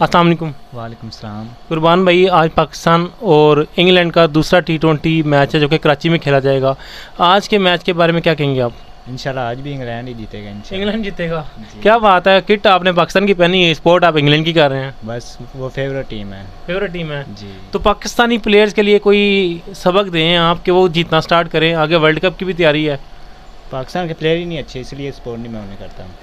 अस्सलाम वालेकुम। वालेकुम सलाम। कुर्बान भाई, आज पाकिस्तान और इंग्लैंड का दूसरा T20 मैच है जो कि कराची में खेला जाएगा। आज के मैच के बारे में क्या कहेंगे आप? इंशाल्लाह आज भी इंग्लैंड ही जीतेगा इंशाल्लाह। इंग्लैंड जीतेगा। जी। क्या बात है, किट आपने पाकिस्तान की पहनी है, स्पोर्ट आप इंग्लैंड की कर रहे हैं। बस वो फेवरेट टीम है। फेवरेट टीम है। जी। तो पाकिस्तानी प्लेयर्स के लिए कोई सबक दें आप कि वो जीतना स्टार्ट करें, आगे वर्ल्ड कप की भी तैयारी है। पाकिस्तान के प्लेयर ही नहीं अच्छे, इसलिए स्पोर्ट नहीं मैं उन्हें करता हूँ,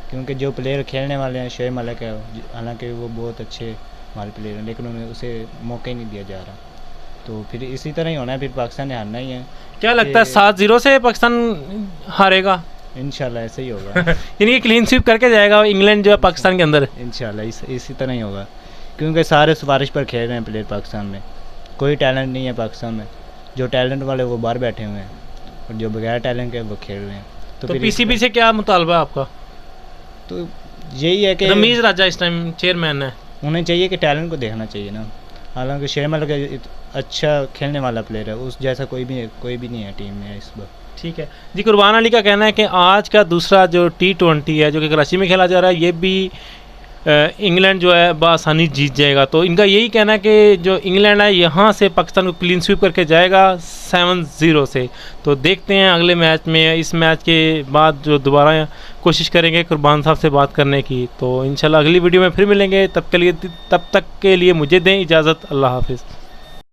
क्योंकि जो प्लेयर खेलने वाले हैं शोएब मलिक है, हालांकि वो बहुत अच्छे हमारे प्लेयर हैं, लेकिन उन्हें उसे मौका ही नहीं दिया जा रहा। तो फिर इसी तरह ही होना है, फिर पाकिस्तान ने हारना ही है। क्या लगता है 7-0 से पाकिस्तान हारेगा? इंशाल्लाह ऐसे ही होगा। यानी कि क्लीन स्वीप करके जाएगा इंग्लैंड जो है पाकिस्तान के अंदर। इंशाल्लाह इसी तरह ही होगा, क्योंकि सारे सिफारिश पर खेल रहे हैं प्लेयर पाकिस्तान में। कोई टैलेंट नहीं है पाकिस्तान में, जो टैलेंट वाले वो बाहर बैठे हुए हैं और जो बगैर टैलेंट के वो खेल रहे हैं। तो फिर पीसीबी से क्या मुतालबा है आपका? तो यही है कि रमीज राजा इस टाइम चेयरमैन है। उन्हें चाहिए कि टैलेंट को देखना चाहिए ना। हालांकि शोएब मलिक अच्छा खेलने वाला प्लेयर है, उस जैसा कोई भी नहीं है टीम में इस बार। ठीक है जी। कुर्बान अली का कहना है कि आज का दूसरा जो T20 है जो कि कराची में खेला जा रहा है, ये भी इंग्लैंड जो है बआसानी जीत जाएगा। तो इनका यही कहना है कि जो इंग्लैंड है यहाँ से पाकिस्तान को क्लीन स्वीप करके जाएगा 7-0 से। तो देखते हैं अगले मैच में, इस मैच के बाद जो दोबारा कोशिश करेंगे कुर्बान साहब से बात करने की। तो इंशाल्लाह अगली वीडियो में फिर मिलेंगे, तब तक के लिए मुझे दें इजाज़त। अल्लाह हाफिज़।